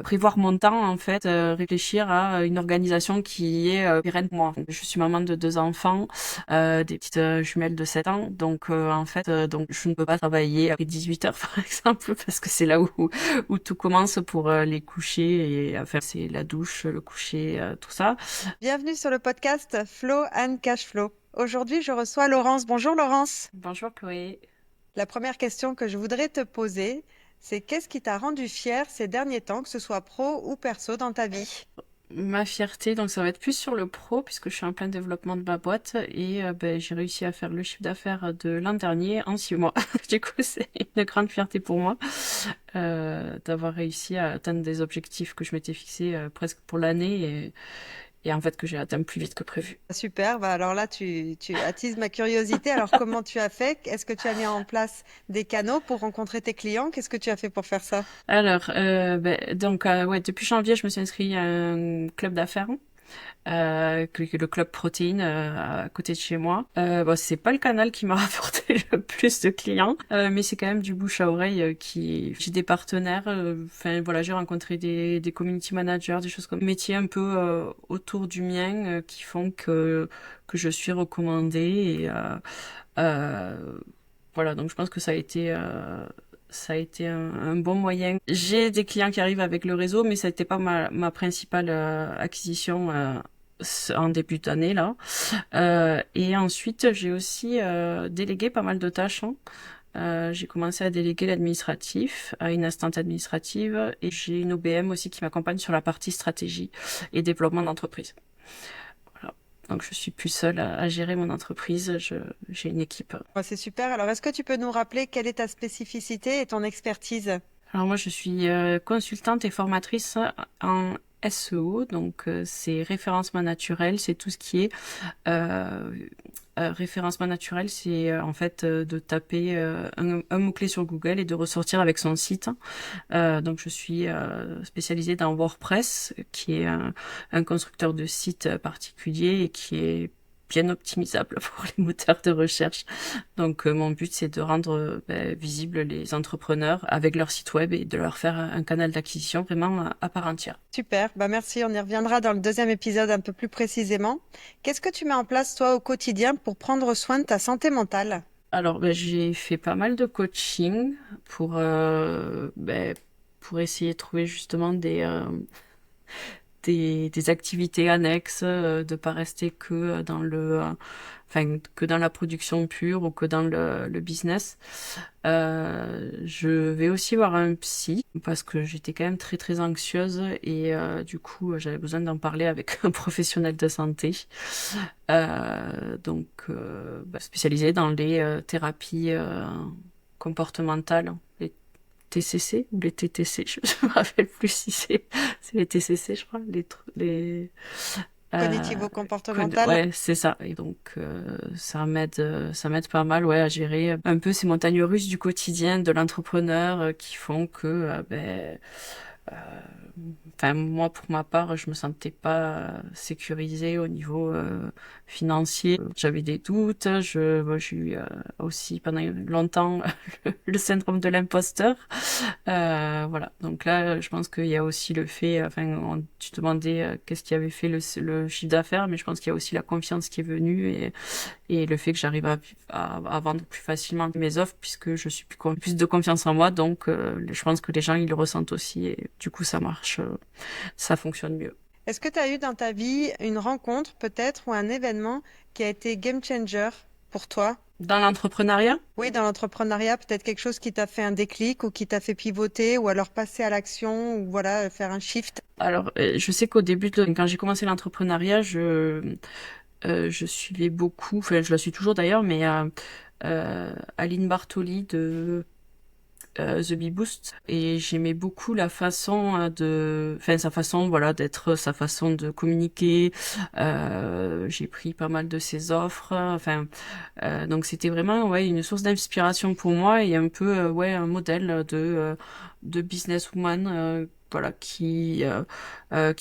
prévoir mon temps en fait, réfléchir à une organisation qui est pérenne pour moi. Je suis maman de 2 enfants, des petites jumelles de 7 ans, donc en fait, donc je ne peux pas travailler après 18 heures par exemple, parce que c'est là où tout commence pour les coucher et enfin c'est la douche, le coucher, tout ça. Bienvenue sur le podcast Flow and Cash Flow. Aujourd'hui, je reçois Laurence. Bonjour Laurence. Bonjour Chloé. La première question que je voudrais te poser, c'est qu'est-ce qui t'a rendu fière ces derniers temps, que ce soit pro ou perso dans ta vie? Ma fierté, donc ça va être plus sur le pro, puisque je suis en plein développement de ma boîte et j'ai réussi à faire le chiffre d'affaires de l'an dernier en 6 mois. Du coup, c'est une grande fierté pour moi d'avoir réussi à atteindre des objectifs que je m'étais fixés presque pour l'année et en fait que j'ai atteint plus vite que prévu. Super, bah alors là, tu attises ma curiosité. Alors, comment tu as fait? Est-ce que tu as mis en place des canaux pour rencontrer tes clients? Qu'est-ce que tu as fait pour faire ça? Alors, ouais, depuis janvier, je me suis inscrite à un club d'affaires. Le club protéine à côté de chez moi. Bon, c'est pas le canal qui m'a rapporté le plus de clients, mais c'est quand même du bouche à oreille qui. J'ai des partenaires. Enfin voilà, j'ai rencontré des community managers, des choses comme métiers un peu autour du mien qui font que je suis recommandée et euh, voilà. Donc je pense que ça a été un bon moyen. J'ai des clients qui arrivent avec le réseau, mais ça n'était pas ma principale acquisition en début d'année là. Et ensuite, j'ai aussi délégué pas mal de tâches, hein. J'ai commencé à déléguer l'administratif à une assistante administrative et j'ai une OBM aussi qui m'accompagne sur la partie stratégie et développement d'entreprise. Voilà. Donc je suis plus seule à gérer mon entreprise, j'ai une équipe. Bah, c'est super. Alors, est-ce que tu peux nous rappeler quelle est ta spécificité et ton expertise? Alors moi, je suis consultante et formatrice en SEO, donc c'est référencement naturel, c'est tout ce qui est euh, référencement naturel, c'est en fait de taper un mot-clé sur Google et de ressortir avec son site. Donc je suis spécialisée dans WordPress, qui est un constructeur de sites particulier et qui est bien optimisable pour les moteurs de recherche. Donc mon but c'est de rendre visibles les entrepreneurs avec leur site web et de leur faire un canal d'acquisition vraiment à part entière. Super, bah merci, on y reviendra dans le deuxième épisode un peu plus précisément. Qu'est-ce que tu mets en place toi au quotidien pour prendre soin de ta santé mentale? Alors j'ai fait pas mal de coaching pour pour essayer de trouver justement des activités annexes, de pas rester que dans que dans la production pure ou que dans le business. Je vais aussi voir un psy parce que j'étais quand même très très anxieuse et du coup j'avais besoin d'en parler avec un professionnel de santé. Spécialisé dans les thérapies comportementales, les TCC ou les TTC, je me rappelle plus si c'est les TCC, je crois, euh, Cognitivo-comportementale? ouais, c'est ça. Et donc ça m'aide pas mal, ouais, à gérer un peu ces montagnes russes du quotidien de l'entrepreneur qui font que euh, enfin, moi, pour ma part, je me sentais pas sécurisée au niveau financier. J'avais des doutes. Moi, j'ai eu aussi pendant longtemps le syndrome de l'imposteur. Voilà. Donc là, je pense qu'il y a aussi le fait, enfin, tu demandais qu'est-ce qui avait fait le chiffre d'affaires, mais je pense qu'il y a aussi la confiance qui est venue et le fait que j'arrive à vendre plus facilement mes offres puisque je suis plus de confiance en moi. Donc, je pense que les gens, ils le ressentent aussi et du coup, ça marche, ça fonctionne mieux. Est-ce que tu as eu dans ta vie une rencontre peut-être ou un événement qui a été game changer pour toi? Dans l'entrepreneuriat, Oui, dans l'entrepreneuriat, peut-être quelque chose qui t'a fait un déclic ou qui t'a fait pivoter ou alors passer à l'action ou voilà, faire un shift. alors je sais qu'au début, quand j'ai commencé l'entrepreneuriat, je suivais beaucoup, enfin je la suis toujours d'ailleurs, mais Aline Bartoli de The Bee Boost et j'aimais beaucoup la façon enfin sa façon voilà d'être, sa façon de communiquer. J'ai pris pas mal de ses offres, enfin donc c'était vraiment ouais une source d'inspiration pour moi et un peu ouais un modèle de businesswoman. Voilà qui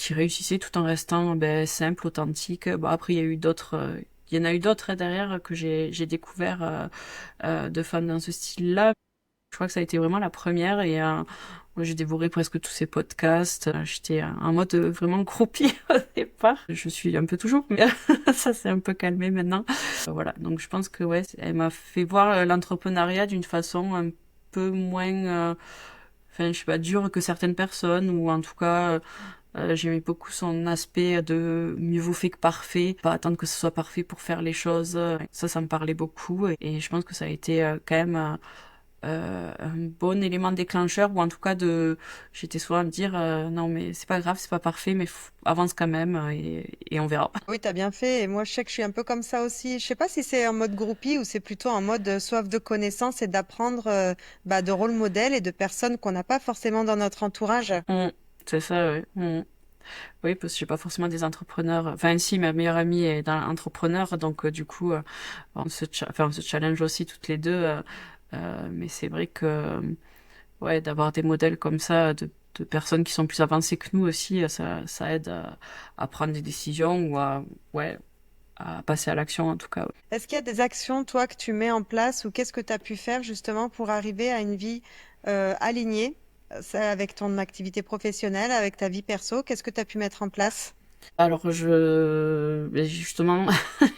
réussissait tout en restant simple, authentique. Bon après il y en a eu d'autres derrière que j'ai découvert de femmes dans ce style-là. Je crois que ça a été vraiment la première et Moi, j'ai dévoré presque tous ses podcasts. J'étais en mode vraiment groupie au départ. Je suis un peu toujours, mais ça s'est un peu calmé maintenant. Voilà, donc je pense que ouais, elle m'a fait voir l'entrepreneuriat d'une façon un peu moins, enfin, je sais pas, dure que certaines personnes, ou en tout cas, j'aimais beaucoup son aspect de mieux vaut fait que parfait, pas attendre que ce soit parfait pour faire les choses. Ça me parlait beaucoup, et je pense que ça a été quand même un bon élément déclencheur, ou en tout cas j'étais souvent à me dire non mais c'est pas grave, c'est pas parfait, mais avance quand même, et on verra. Oui, t'as bien fait. Et moi, je sais que je suis un peu comme ça aussi. Je sais pas si c'est en mode groupie ou c'est plutôt en mode soif de connaissances et d'apprendre de rôle modèle et de personnes qu'on n'a pas forcément dans notre entourage. Mm, c'est ça, ouais. Oui, parce que j'ai pas forcément des entrepreneurs. Enfin, si, ma meilleure amie est entrepreneur, donc du coup, on se challenge aussi toutes les deux. Mais c'est vrai que, ouais, d'avoir des modèles comme ça, de personnes qui sont plus avancées que nous aussi, ça aide à prendre des décisions, ou ouais, à passer à l'action en tout cas. Ouais. Est-ce qu'il y a des actions, toi, que tu mets en place ou qu'est-ce que tu as pu faire justement pour arriver à une vie alignée, ça, avec ton activité professionnelle, avec ta vie perso? Qu'est-ce que tu as pu mettre en place? Alors justement,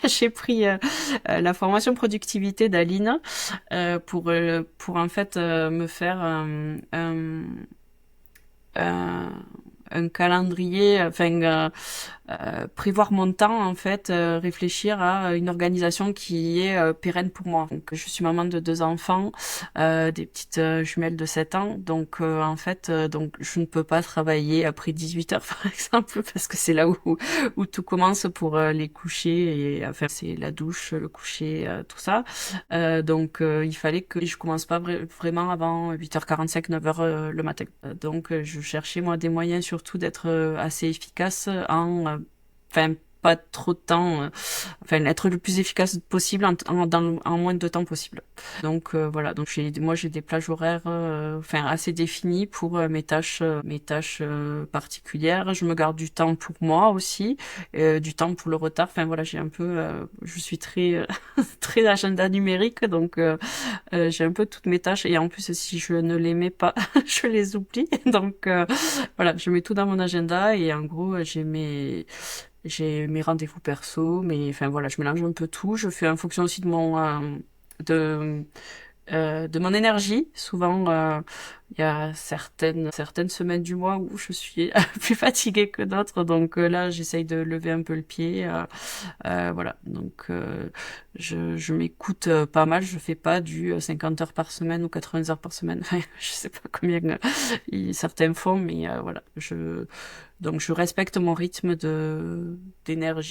j'ai pris la formation productivité d'Aline pour en fait me faire un, un calendrier, enfin prévoir mon temps en fait, réfléchir à une organisation qui est pérenne pour moi. Donc je suis maman de 2 enfants, des petites jumelles de 7 ans, donc en fait donc je ne peux pas travailler après 18 heures par exemple, parce que c'est là où tout commence pour les coucher, et enfin c'est la douche, le coucher, tout ça. Donc il fallait que je commence pas vraiment avant 8h45, 9h le matin. Donc je cherchais moi des moyens surtout d'être assez efficace enfin pas trop de temps, enfin être le plus efficace possible en moins de temps possible. Donc voilà, donc moi j'ai des plages horaires enfin assez définies pour mes tâches particulières. Je me garde du temps pour moi aussi, du temps pour le retard. Enfin voilà, j'ai un peu je suis très très agenda numérique, donc j'ai un peu toutes mes tâches, et en plus si je ne les mets pas, je les oublie. Donc voilà, je mets tout dans mon agenda, et en gros j'ai mes rendez-vous perso, mais enfin voilà, je mélange un peu tout. Je fais en fonction aussi de de mon énergie. Souvent, il y a certaines semaines du mois où je suis plus fatiguée que d'autres, donc là, j'essaye de lever un peu le pied. Voilà, donc je m'écoute pas mal. Je fais pas du 50 heures par semaine ou 80 heures par semaine. Enfin, je sais pas combien certains font, mais voilà, donc je respecte mon rythme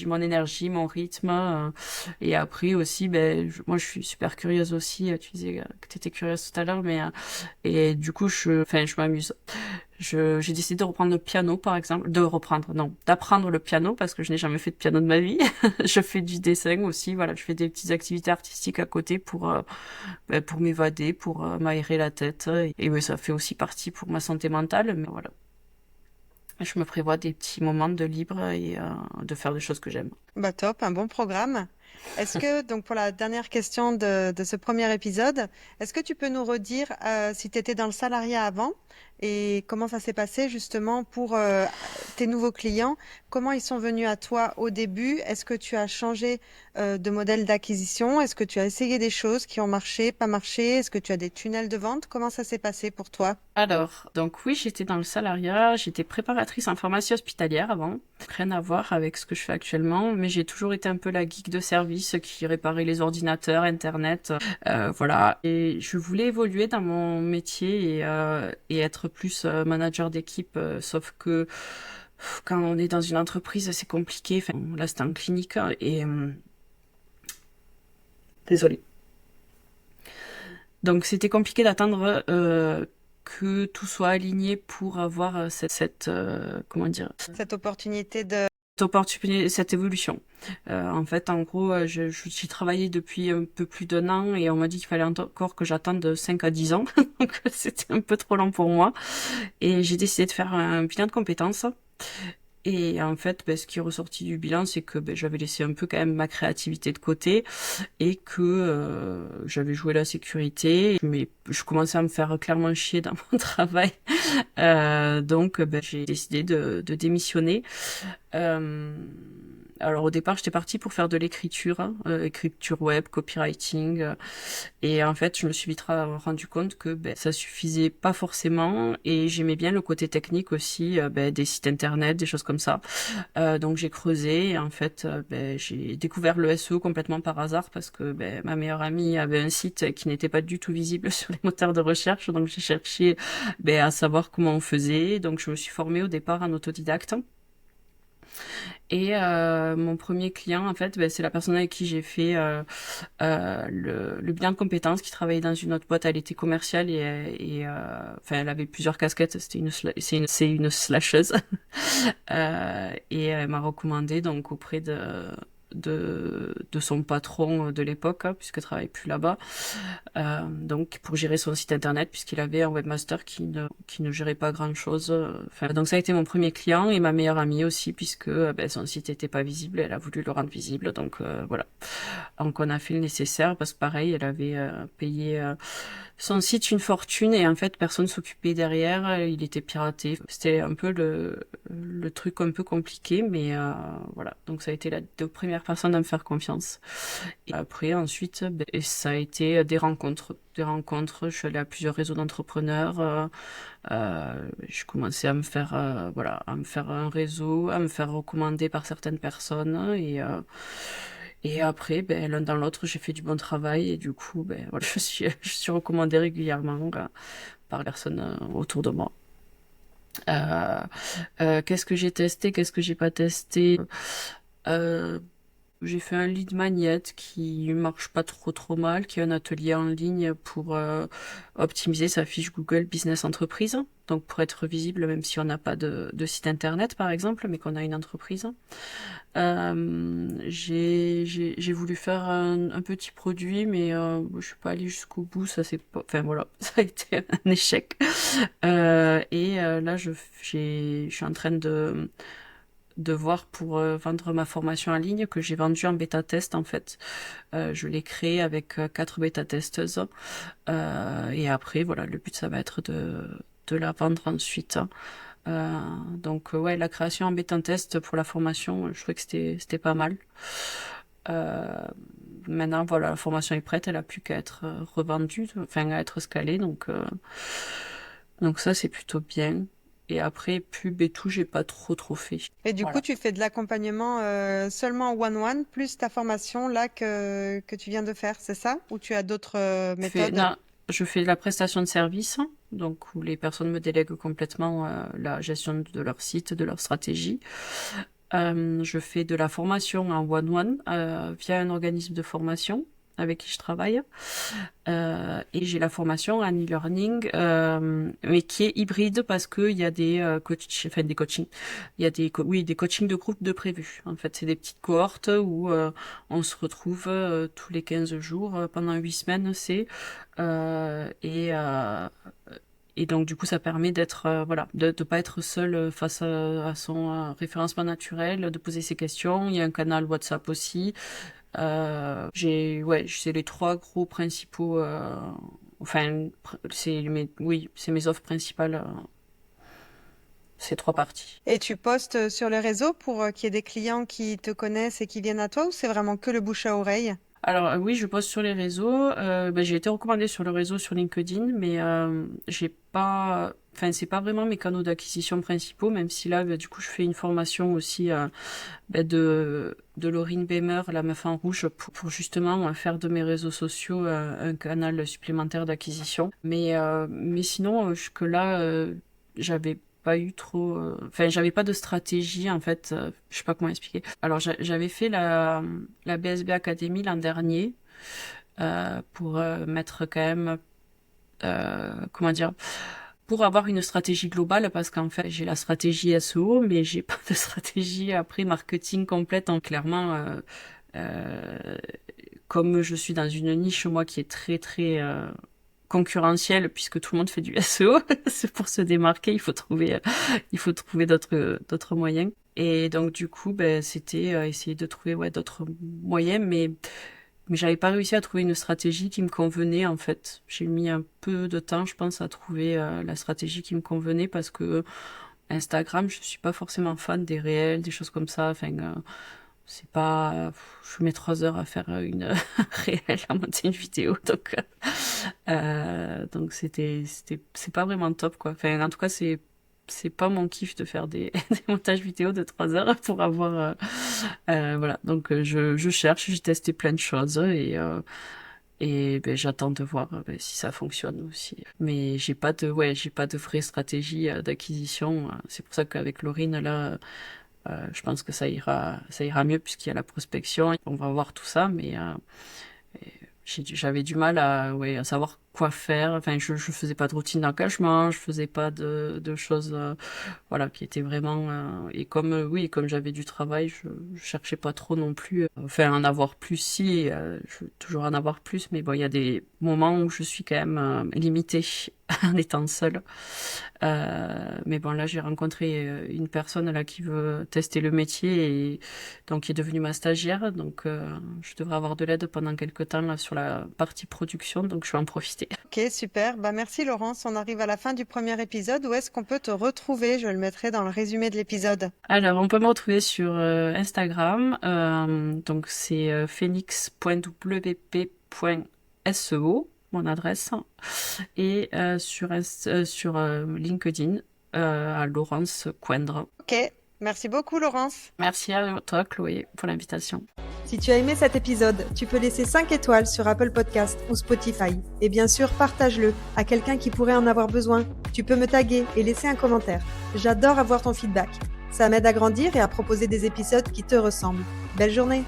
mon énergie, mon rythme. Et après aussi, ben moi je suis super curieuse aussi. Tu disais que tu étais curieuse tout à l'heure, mais et du coup enfin je m'amuse. J'ai décidé de reprendre le piano, par exemple, d'apprendre le piano, parce que je n'ai jamais fait de piano de ma vie. Je fais du dessin aussi, voilà, je fais des petites activités artistiques à côté pour m'évader, pour m'aérer la tête, et ouais, ça fait aussi partie pour ma santé mentale, mais voilà. Je me prévois des petits moments de libre, et de faire des choses que j'aime. Bah top, un bon programme. Est-ce que, donc pour la dernière question de ce premier épisode, est-ce que tu peux nous redire si tu étais dans le salariat avant et comment ça s'est passé justement pour tes nouveaux clients? Comment ils sont venus à toi au début? Est-ce que tu as changé de modèle d'acquisition? Est-ce que tu as essayé des choses qui ont marché, pas marché? Est-ce que tu as des tunnels de vente? Comment ça s'est passé pour toi? Alors, donc oui, j'étais dans le salariat, j'étais préparatrice en pharmacie hospitalière avant. Rien à voir avec ce que je fais actuellement, mais j'ai toujours été un peu la geek de service qui réparait les ordinateurs, Internet, voilà. Et je voulais évoluer dans mon métier, et être plus manager d'équipe, sauf que quand on est dans une entreprise, c'est compliqué. Enfin, là, c'était en clinique, et désolée. Donc c'était compliqué d'attendre que tout soit aligné pour avoir comment dire, Cette opportunité de... cette évolution. En fait, en gros, j'y travaillais depuis un peu plus d'1 an, et on m'a dit qu'il fallait encore que j'attende de 5 à 10 ans. Donc c'était un peu trop long pour moi. Et j'ai décidé de faire un bilan de compétences. Et en fait, ce qui est ressorti du bilan, c'est que j'avais laissé un peu quand même ma créativité de côté et que j'avais joué la sécurité, mais je commençais à me faire clairement chier dans mon travail. Donc, j'ai décidé de démissionner. Euh, alors au départ, j'étais partie pour faire de l'écriture, hein, écriture web, copywriting, et en fait, je me suis vite rendu compte que ça suffisait pas forcément, et j'aimais bien le côté technique aussi, des sites internet, des choses comme ça. Donc j'ai creusé, et en fait, j'ai découvert le SEO complètement par hasard parce que ma meilleure amie avait un site qui n'était pas du tout visible sur les moteurs de recherche, donc j'ai cherché à savoir comment on faisait. Donc je me suis formée au départ en autodidacte. Et mon premier client, en fait, c'est la personne avec qui j'ai fait le bilan de compétences, qui travaillait dans une autre boîte. Elle était commerciale enfin, elle avait plusieurs casquettes. C'est une slasheuse. Et elle m'a recommandé donc auprès de son patron de l'époque, hein, puisqu'elle travaille plus là-bas, donc pour gérer son site internet, puisqu'il avait un webmaster qui ne gérait pas grand-chose. Enfin, donc ça a été mon premier client et ma meilleure amie aussi, puisque son site était pas visible, elle a voulu le rendre visible, donc voilà. Donc on a fait le nécessaire, parce que pareil, elle avait payé son site une fortune, et en fait personne s'occupait derrière, il était piraté. C'était un peu le truc un peu compliqué, mais voilà. Donc ça a été la deux premières personnes à me faire confiance. Et après, ensuite, et ça a été des rencontres. Des rencontres, je suis allée à plusieurs réseaux d'entrepreneurs. Je commençais à me faire, voilà, à me faire un réseau, à me faire recommander par certaines personnes. Et après, l'un dans l'autre, j'ai fait du bon travail. Et du coup, voilà, je suis recommandée régulièrement par les personnes autour de moi. Qu'est-ce que j'ai testé, qu'est-ce que j'ai pas testé? Euh, J'ai fait un lead magnet qui marche pas trop mal, qui est un atelier en ligne pour optimiser sa fiche Google Business Entreprise. Donc pour être visible, même si on n'a pas de site internet par exemple, mais qu'on a une entreprise. J'ai voulu faire un petit produit, mais je suis pas allée jusqu'au bout. Ça c'est pas, enfin voilà, ça a été un échec. Là, je suis en train de voir pour vendre ma formation en ligne que j'ai vendue en bêta-test en fait. Je l'ai créée avec 4 bêta-testeuses. Et après, voilà, le but, ça va être de la vendre ensuite. Donc, ouais, la création en bêta-test pour la formation, je trouvais que c'était pas mal. Euh, Maintenant, voilà, la formation est prête, elle a plus qu'à être revendue, enfin, à être scalée. Donc ça, c'est plutôt bien. Et après, pub et tout, j'ai pas trop fait. Et du coup, Voilà. tu fais de l'accompagnement seulement one-one, plus ta formation là que tu viens de faire, c'est ça? Ou tu as d'autres méthodes? Non, je fais de la prestation de service, donc où les personnes me délèguent complètement la gestion de leur site, de leur stratégie. Je fais de la formation en one-one via un organisme de formation avec qui je travaille. Et j'ai la formation en e-learning, mais qui est hybride parce que il y a des enfin des coachings. Il y a oui, des coachings de groupe de prévus. En fait, c'est des petites cohortes où on se retrouve tous les 15 jours pendant 8 semaines, euh, et euh, et donc du coup ça permet d'être voilà, de pas être seul face à son référencement naturel, de poser ses questions. Il y a un canal WhatsApp aussi. Ouais, c'est les trois gros principaux. Enfin, c'est mes offres principales. Ces trois parties. Et tu postes sur les réseaux pour qu'il y ait des clients qui te connaissent et qui viennent à toi, ou c'est vraiment que le bouche à oreille? Alors oui, je poste sur les réseaux. J'ai été recommandée sur le réseau sur LinkedIn, mais j'ai pas. Enfin, c'est pas vraiment mes canaux d'acquisition principaux, même si là, du coup, je fais une formation aussi de Laurine Bemer, la meuf en rouge, pour justement faire de mes réseaux sociaux un canal supplémentaire d'acquisition. Mais sinon, jusque là, j'avais pas eu trop. Enfin, j'avais pas de stratégie en fait. Je sais pas comment expliquer. Alors, j'avais fait la BSB Academy l'an dernier pour mettre quand même. Comment dire? Pour avoir une stratégie globale, parce qu'en fait j'ai la stratégie SEO, mais j'ai pas de stratégie après marketing complète. En clairement, euh, comme je suis dans une niche moi qui est très concurrentielle, puisque tout le monde fait du SEO, c'est pour se démarquer, il faut trouver d'autres moyens. Et donc du coup, c'était essayer de trouver d'autres moyens, mais j'avais pas réussi à trouver une stratégie qui me convenait en fait. J'ai mis un peu de temps, je pense, à trouver la stratégie qui me convenait parce que Instagram, je suis pas forcément fan des réels, des choses comme ça. Enfin, c'est pas, je mets 3 heures à faire une réelle, à monter une vidéo, donc c'est pas vraiment top quoi. Enfin, en tout cas, c'est pas mon kiff de faire des montages vidéo de 3 heures pour avoir, voilà. Donc je cherche, j'ai testé plein de choses et j'attends de voir si ça fonctionne aussi. Mais j'ai pas de vraie stratégie d'acquisition. C'est pour ça qu'avec Laurine là. Je pense que ça ira mieux puisqu'il y a la prospection. On va voir tout ça, mais j'avais du mal à savoir quoi faire. Enfin, je faisais pas de routine d'engagement, je faisais pas de choses, voilà, qui étaient vraiment. Et oui, comme j'avais du travail, je cherchais pas trop non plus. Enfin, en avoir plus, si, je veux toujours en avoir plus, mais bon, il y a des moments où je suis quand même limitée en étant seule. Mais bon, là, j'ai rencontré une personne là qui veut tester le métier et donc qui est devenue ma stagiaire. Donc, je devrais avoir de l'aide pendant quelques temps là sur la partie production. Donc, je vais en profiter. Ok, super. Bah, merci Laurence. On arrive à la fin du premier épisode. Où est-ce qu'on peut te retrouver? Je le mettrai dans le résumé de l'épisode. Alors, on peut me retrouver sur Instagram. Donc, c'est phoenix.wp.seo, mon adresse, et sur LinkedIn à Laurence Coindre. Ok, merci beaucoup Laurence. Merci à toi, Chloé, pour l'invitation. Si tu as aimé cet épisode, tu peux laisser 5 étoiles sur Apple Podcast ou Spotify. Et bien sûr, partage-le à quelqu'un qui pourrait en avoir besoin. Tu peux me taguer et laisser un commentaire. J'adore avoir ton feedback. Ça m'aide à grandir et à proposer des épisodes qui te ressemblent. Belle journée!